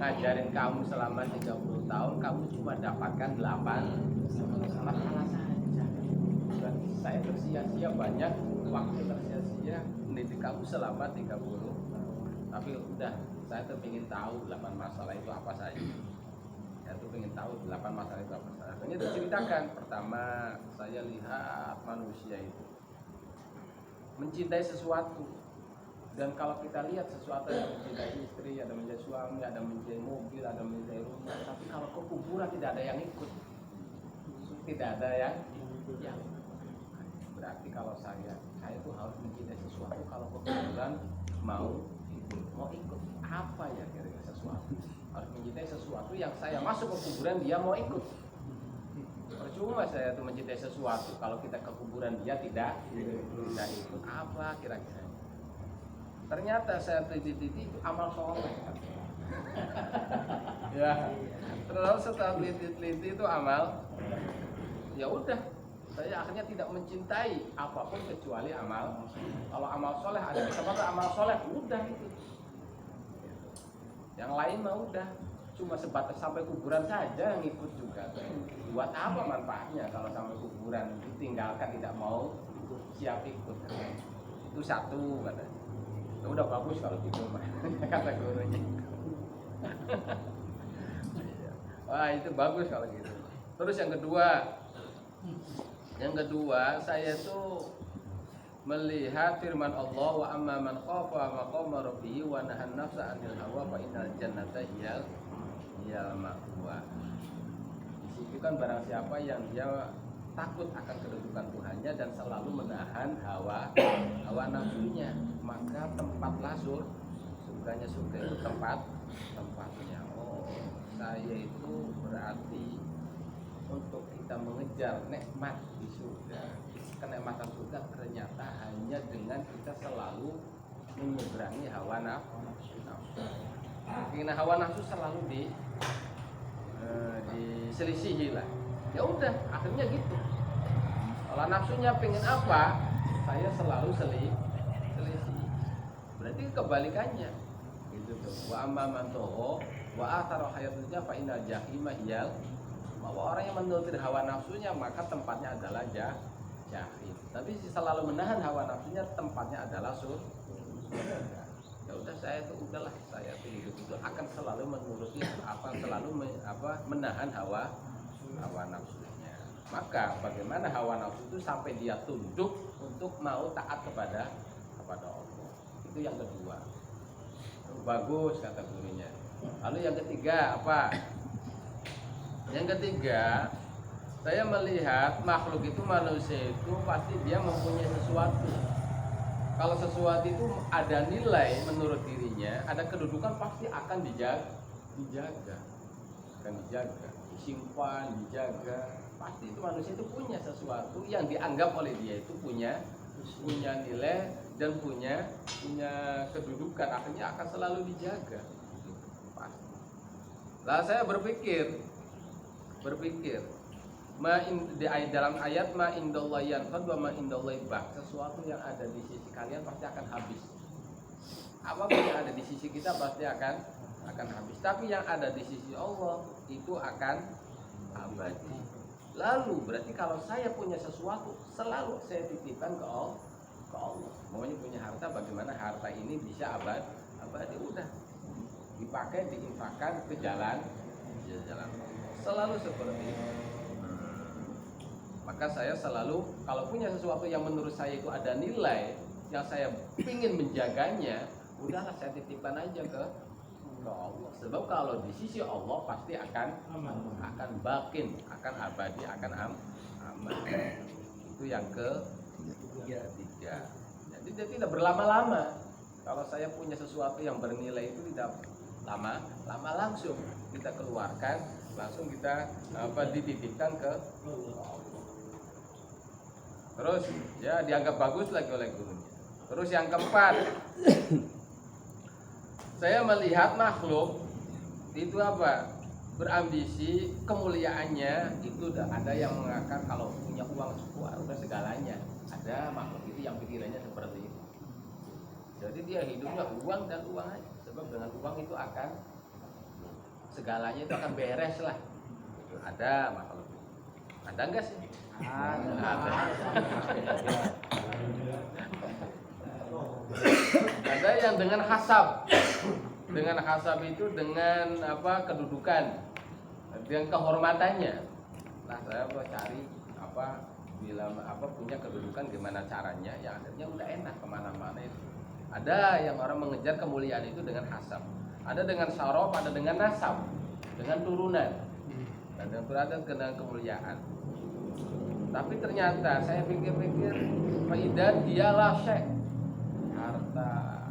ngajarin kamu selama 30 tahun, kamu cuma dapatkan 8 masalah saja. Dan saya tersia-sia banyak waktu, tersia-sia mendidik kamu selama 30. Tapi udah, saya tuh ingin tahu 8 masalah itu apa saja. Saya tuh ingin tahu 8 masalah itu apa saja. Akhirnya diceritakan. Pertama, saya lihat manusia itu mencintai sesuatu. Dan kalau kita lihat sesuatu yang mencintai istri, ada mencintai suami, ada mencintai mobil, ada mencintai rumah. Tapi kalau ke kuburan tidak ada yang ikut. Tidak ada yang berarti kalau saya tuh harus mencintai sesuatu. Kalau ke kuburan mau ikut apa ya kira-kira sesuatu. Harus mencintai sesuatu yang saya masuk ke kuburan dia mau ikut. Percuma saya tuh mencintai sesuatu kalau kita ke kuburan dia tidak ikut. Apa kira-kira? Ternyata saya teliti itu amal soleh. Ya. Terus setelah teliti itu amal, ya udah. Saya akhirnya tidak mencintai apapun kecuali amal. Kalau amal soleh ada kesempatan amal soleh, udah itu. Yang lain mah udah. Cuma sebatas sampai kuburan saja yang ikut juga. Buat apa manfaatnya kalau sampai kuburan ditinggalkan tidak mau siap ikut? Itu satu katanya. Udah bagus kalau gitu mah kata gurunya. Wah itu bagus kalau gitu. Terus yang kedua saya tuh melihat firman Allah, wa amma man khafa maqama rabbih wa nahan nafsa 'anil hawa fa innal jannata hiyal ma'wa. Di situ kan barang siapa yang dia takut akan kedudukan Tuhannya dan selalu menahan hawa nafsunya, maka tempatlah surganya. Surga itu tempatnya. Oh, saya itu berarti untuk kita mengejar nikmat di surga, kenikmatan surga ternyata hanya dengan kita selalu menyeberangi hawa nafsu. Karena hawa nafsu selalu diselisihi lah. Ya udah, akhirnya gitu. Kalau nafsunya pengen apa, saya selalu selisih. Berarti kebalikannya. Gitu tuh. Wa amma man toho wa athara hayatnya fa innal jahima hiyal. Bahwa orang yang menuruti hawa nafsunya maka tempatnya adalah jahim. Tapi selalu menahan hawa nafsunya tempatnya adalah surga. Ya udah saya tuh udahlah, saya tuh hidup itu akan selalu menuruti menahan hawa nafsunya. Maka bagaimana hawa nafsu itu sampai dia tunduk untuk mau taat kepada Allah. Itu yang kedua. Bagus kata gurunya. Lalu yang ketiga apa? Yang ketiga, saya melihat makhluk itu, manusia itu pasti dia mempunyai sesuatu. Kalau sesuatu itu ada nilai menurut dirinya, ada kedudukan, pasti akan dijaga. Disimpan, dijaga. Pasti itu manusia itu punya sesuatu yang dianggap oleh dia itu punya nilai dan punya kedudukan, akhirnya akan selalu dijaga. Pasti. Lah saya berpikir dalam ayat ma indallahi yanfad wa ma indallahi baq, sesuatu yang ada di sisi kalian pasti akan habis. Apapun yang ada di sisi kita pasti akan habis. Tapi yang ada di sisi Allah itu akan abadi. Lalu berarti kalau saya punya sesuatu selalu saya titipkan ke Allah. Maunya punya harta, bagaimana harta ini bisa abadi, udah dipakai, diinfakkan ke jalan Allah. Selalu seperti itu. Maka saya selalu kalau punya sesuatu yang menurut saya itu ada nilai yang saya ingin menjaganya, udahlah saya titipkan aja ke Allah. Sebab kalau di sisi Allah pasti akan bakin, akan abadi, akan aman. Itu yang ketiga. Jadi dia tidak berlama-lama. Kalau saya punya sesuatu yang bernilai itu tidak lama langsung kita keluarkan, langsung kita dititipkan ke Allah. Terus ya dianggap bagus lagi oleh gurunya. Terus yang keempat, saya melihat makhluk itu berambisi kemuliaannya itu ada yang mengatakan kalau punya uang udah segalanya. Ada makhluk itu yang pikirannya seperti itu. Jadi dia hidupnya uang dan uang aja. Sebab dengan uang itu akan segalanya itu akan beres lah. Itu ada makhluk. Ada enggak sih? Ada. Ada yang dengan hasab. Dengan hasab itu dengan apa? Kedudukan, dengan kehormatannya. Nah, saya mau cari apa? Bila apa punya kedudukan gimana caranya? Yang akhirnya udah enak kemana-mana itu. Ada yang orang mengejar kemuliaan itu dengan hasab. Ada dengan syaraf, ada dengan nasab, dengan turunan. Dan berada dengan kemuliaan. Tapi ternyata saya pikir-pikir, faidah dialah syekh. Harta,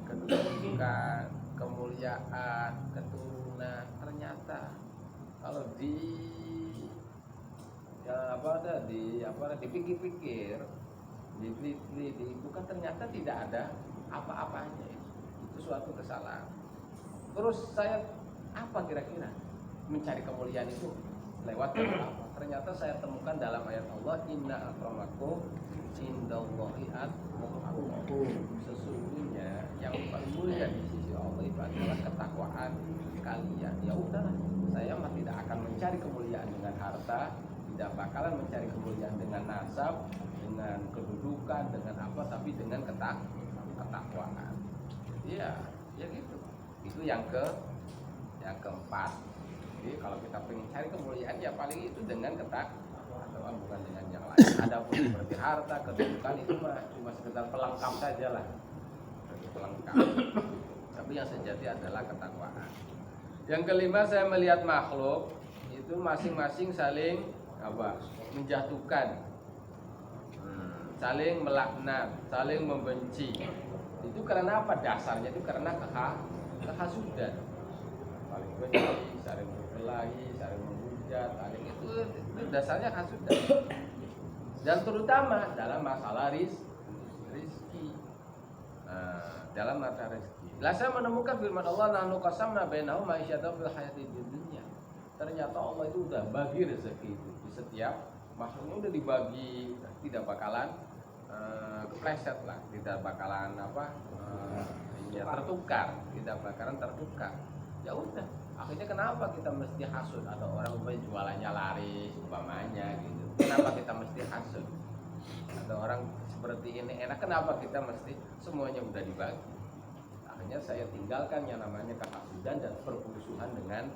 kedudukan, kemuliaan, keturunan. Ternyata kalau dipikir-pikir, diteliti, bukan, ternyata tidak ada apa-apanya. Itu suatu kesalahan. Terus saya apa kira-kira mencari kemuliaan itu lewat apa? Ternyata saya temukan dalam ayat Allah, inna akramakum indallahi atqakum. Sesungguhnya yang paling mulia di sisi Allah itu adalah ketakwaan kalian. Ya udahlah, saya mah tidak akan mencari kemuliaan dengan harta, tidak bakalan mencari kemuliaan dengan nasab, dengan kedudukan, dengan apa, tapi dengan ketakwaan. Iya, ya gitu. Itu yang keempat. Jadi kalau kita pengen cari kemuliaan, ya paling itu dengan ketakwaan, bukan dengan yang lain. Adapun seperti harta, kedudukan itu mah cuma sekedar pelengkap saja lah, pelengkap. Tapi yang sejati adalah ketakwaan. Yang kelima, saya melihat makhluk itu masing-masing saling menjatuhkan, saling melaknat, saling membenci. Itu karena apa? Dasarnya itu karena kehasudan. Saling benci, saling berkelahi, saling menghujat, saling itu dasarnya hasudan. Dan terutama dalam masalah rizki. Dalam masalah rizki. Lah saya menemukan firman Allah, nahnu qasamna bainahum ma'isyatahum fil hayatid dunya. Ternyata Allah itu udah bagi rezeki itu di setiap makhluknya, udah dibagi, tidak bakalan kepleset lah, tidak bakalan tertukar, tidak bakalan tertukar. Ya udah, akhirnya kenapa kita mesti hasud? Ada orang jualannya laris umpamanya gitu, kenapa kita mesti hasud? Ada orang seperti ini enak, kenapa kita mesti? Semuanya udah dibagi. Akhirnya saya tinggalkan yang namanya kehasudan dan permusuhan dengan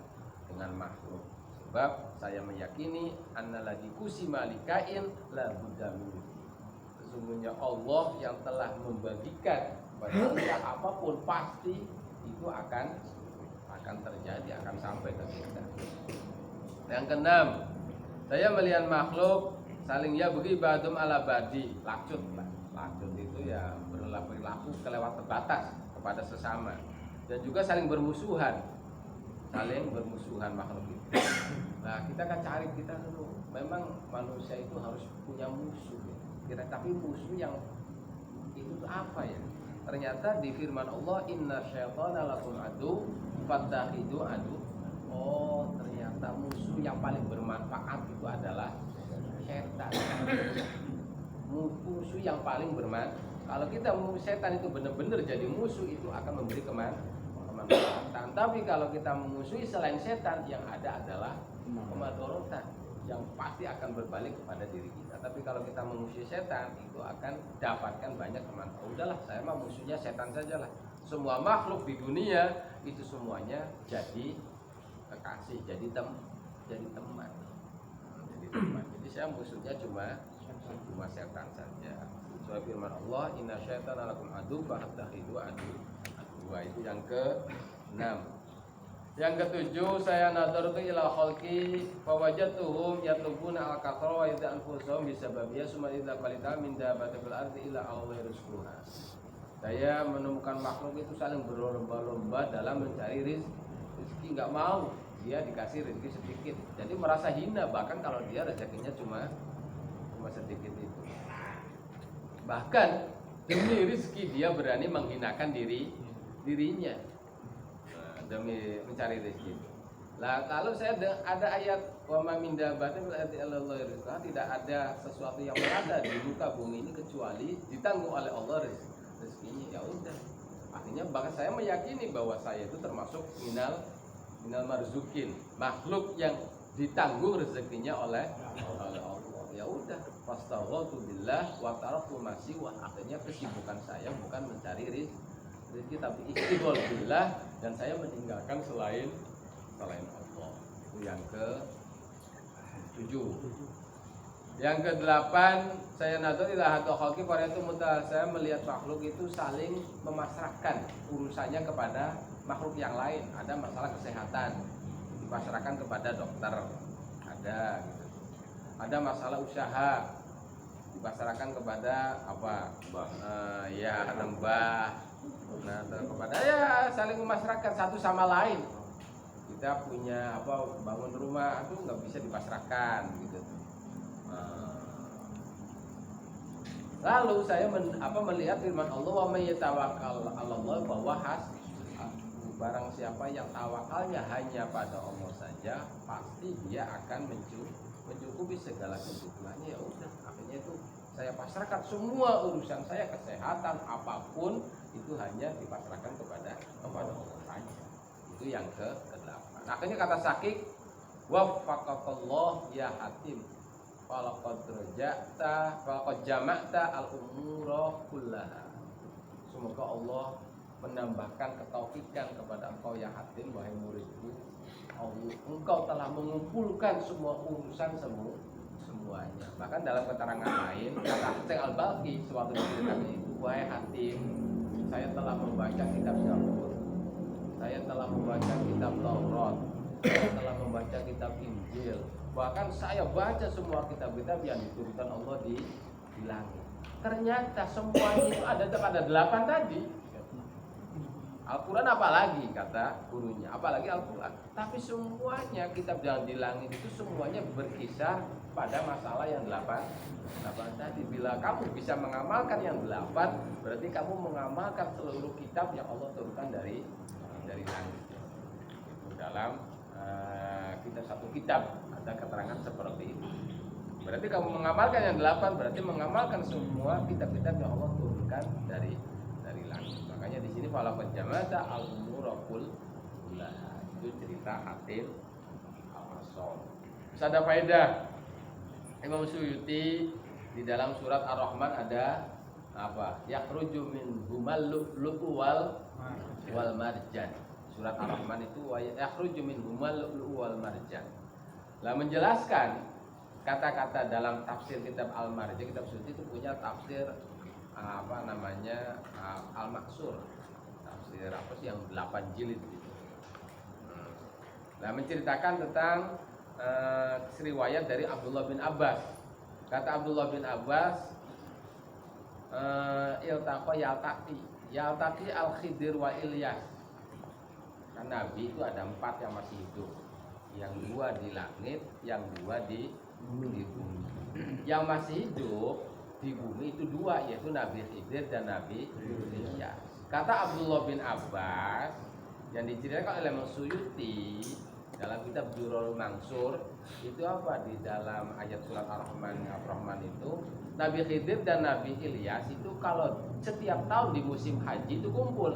makhluk. Sebab saya meyakini annalladzi qusima likain la budda min. Sesungguhnya Allah yang telah membagikan kepada kita apapun pasti itu akan terjadi, akan sampai ke kita. Yang keenam, saya melihat makhluk saling bagi badum ala badi, lacut itu ya berlaku kelewat batas kepada sesama, dan juga saling bermusuhan makhluk itu. Nah, kita kan cari, kita dulu memang manusia itu harus punya musuh ya. Tapi musuh yang itu apa ya? Ternyata di firman Allah, inna syaitana lakum adu fattakhidu adu. Oh, ternyata musuh yang paling bermanfaat itu adalah setan. Musuh yang paling bermanfaat. Kalau kita setan itu benar-benar jadi musuh, itu akan memberi kemanfaatan. Tapi kalau kita memusuhi selain setan, yang ada adalah kemadharatan yang pasti akan berbalik kepada diri kita. Tapi kalau kita memusuhi setan, itu akan dapatkan banyak kemanfaatan. Udahlah, saya mah musuhnya setan sajalah. Semua makhluk di dunia itu semuanya jadi kekasih, jadi teman. Jadi saya musuhnya cuma setan saja. Soal firman Allah, inna syaitana lakum adu fahattakhidu adu. Itu yang ke-6. Yang ke-7, saya nadartu ila khalqi fa wajadtuhum yatlubuna al-kathra wa yad'anfusuhum bisababiyya summa idza qalita min dabati fil ardi ila Allah rizquha. Saya menemukan makhluk itu saling berlomba-lomba dalam mencari rezeki, enggak mau dia dikasih rezeki sedikit. Jadi merasa hina bahkan kalau dia rezekinya cuma sedikit itu. Bahkan demi rezeki dia berani menghinakan dirinya demi mencari rezeki. Lah kalau saya ada ayat wa ma min dabbatin fil ardi illa Allah rizquha, tidak ada sesuatu yang berada di muka bumi ini kecuali ditanggung oleh Allah rezekinya. Ya udah. Akhirnya bahkan saya meyakini bahwa saya itu termasuk minal minal marzukin, makhluk yang ditanggung rezekinya oleh Allah. Ya udah, fastaghfirtu billah wa taraktu masih wa akhirnya kesibukan saya bukan mencari rezeki tapi istighfar billah dan saya meninggalkan selain Allah. Itu yang ke-7. Yang ke-8, saya nazar ila hatu khalqi pada itu saya melihat makhluk itu saling memasrahkan urusannya kepada makhluk yang lain. Ada masalah kesehatan dipasrahkan kepada dokter, ada gitu. Ada masalah usaha dipasrahkan kepada apa? Ya mbah. Nah, kepada ya saling memasrahkan satu sama lain. Kita punya apa bangun rumah itu nggak bisa dipasrahkan gitu. Lalu saya melihat firman Allah wa may yatawakkal 'alallah bahwa barang siapa yang tawakalnya hanya pada Allah saja pasti dia akan mencukupi segala kebutuhannya. Ya udah, akhirnya itu saya pasrahkan semua urusan saya, kesehatan apapun itu hanya dipasrahkan kepada Allah saja. Itu yang ke-8. Akhirnya kata Sakik, waffaqakallah ya hatim falaqad jama'ta al-umura kullaha. Semoga Allah menambahkan ketaufikan kepada engkau ya hatim, wahai muridku. Engkau telah mengumpulkan semua urusan semuanya. Bahkan dalam keterangan lain kata Syekh Al-Balqi suatu menceritakan itu, wahai hatim, saya telah membaca kitab Zabur, saya telah membaca kitab Taurat, saya telah membaca kitab Injil, bahkan saya baca semua kitab-kitab yang diturunkan Allah di langit. Ternyata semuanya itu ada 8 tadi. Al-Quran apalagi kata gurunya, apalagi Al-Quran. Tapi semuanya kitab yang di langit itu semuanya berkisar pada masalah yang 8 tadi. Bila kamu bisa mengamalkan yang 8, berarti kamu mengamalkan seluruh kitab yang Allah turunkan dari langit. Dalam kita satu kitab ada keterangan seperti itu. Berarti kamu mengamalkan yang 8 berarti mengamalkan semua kitab-kitab yang Allah turunkan dari langit. Makanya di sini falaqad jama'ta al-umurul kullaha. Itu cerita Hatim al-Asol. Terus ada faedah. Imam Suyuti di dalam surat Ar-Rahman ada apa? Yakhruju min humal lu'lu'u wal marjan. Surat Ar-Rahman itu yakhruju min humal lu'lu'u wal marjan. Lah menjelaskan kata-kata dalam tafsir kitab Al-Marjan, kitab Suyuti itu punya tafsir Al-Maksur, tafsir apa sih yang 8 jilid gitu. Nah, menceritakan tentang riwayat dari Abdullah bin Abbas. Kata Abdullah bin Abbas, yaltaqi al-Khidir wa Ilyas. Kan Nabi itu ada 4 yang masih hidup, yang 2 di langit, yang 2 di bumi. Yang masih hidup di bumi itu 2, yaitu Nabi Khidir dan Nabi Ilyas. Kata Abdullah bin Abbas yang diceritakan oleh Imam Suyuti dalam kitab Durrul Mansur itu apa, di dalam ayat surat Ar-Rahman itu Nabi Khidir dan Nabi Ilyas itu kalau setiap tahun di musim haji itu kumpul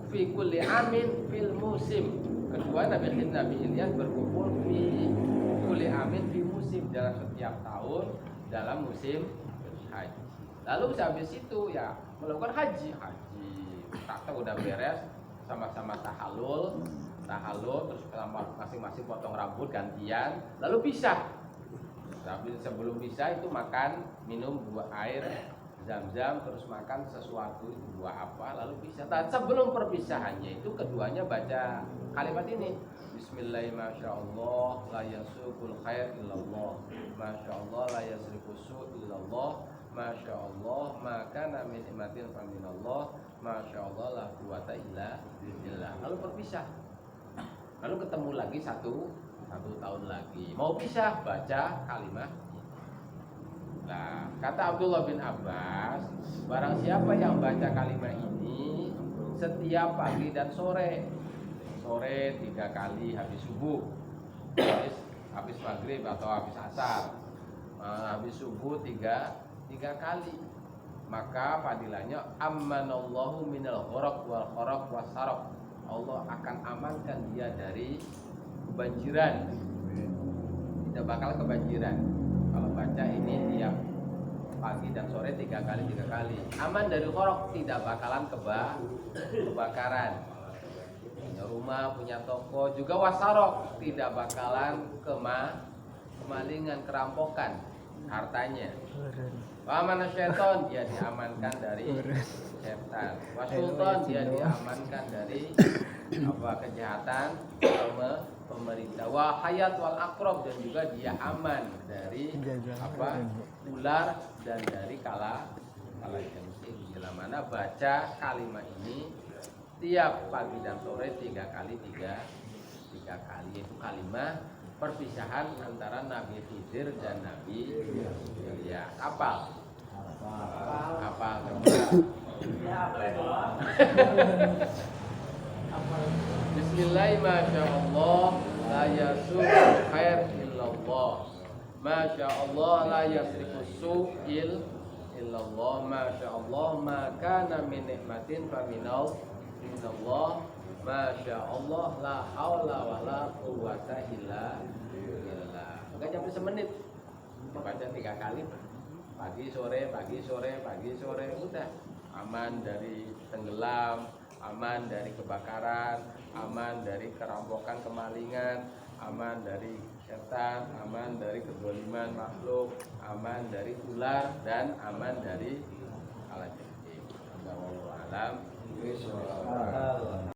fi kulli amin fil musim. Kedua Nabi Khidir dan Nabi Ilyas berkumpul fi kulli amin fi musim, dalam setiap tahun dalam musim haji. Lalu habis itu ya melakukan haji tak udah beres, sama-sama tahallul terus masing-masing potong rambut gantian, lalu pisah. Tapi sebelum pisah itu makan minum buah air Zam-Zam, terus makan sesuatu buah apa, lalu pisah. Nah, sebelum perpisahannya itu keduanya baca kalimat ini, Bismillahirrahmanirrahim, masyaallah la yasukul khair illallah, masyaallah la yasrifu su illallah, masyaallah maka min nikmatin fa minallah, masyaallah la quwata illa billah. Lalu berpisah. Lalu ketemu lagi satu tahun lagi. Mau pisah baca kalimat. Nah, kata Abdullah bin Abbas, barang siapa yang baca kalimat ini setiap pagi dan sore 3 kali habis subuh, habis maghrib atau habis asar, habis subuh 3 kali, maka fadilahnya ammanallahu minal gharaq wal kharaq wasaraq. Allah akan amankan dia dari kebanjiran. Tidak bakal kebanjiran. Kalau baca ini tiap pagi dan sore 3 kali. Aman dari khorok, tidak bakalan kebakaran. Punya rumah, punya toko, juga wasarok, tidak bakalan kemalingan, kerampokan hartanya. Amanah syaiton, dia diamankan dari setan. Wasultan, dia diamankan dari kejahatan pemerintah. Wahayat wal akrob, dan juga dia aman dari ular dan dari kala jengking. Bila mana baca kalimat ini tiap pagi dan sore 3 kali, yaitu kalimat perpisahan antara Nabi Khidir dan Nabi Ilyas. Apal Bismillahirrahmanirrahim. La yasu'u khair illallah. Masya Allah la yasrifu su'il illallah. Masya Allah ma kana min nikmatin fa minallah. Masya Allah la haula wa la quwwata illa billah. Enggak sampai semenit. Baca 3 kali. Pagi sore, udah aman dari tenggelam, aman dari kebakaran, aman dari kerampokan, kemalingan, aman dari setan, aman dari kezaliman makhluk, aman dari ular, dan aman dari kalajengking. Wallahu a'lam.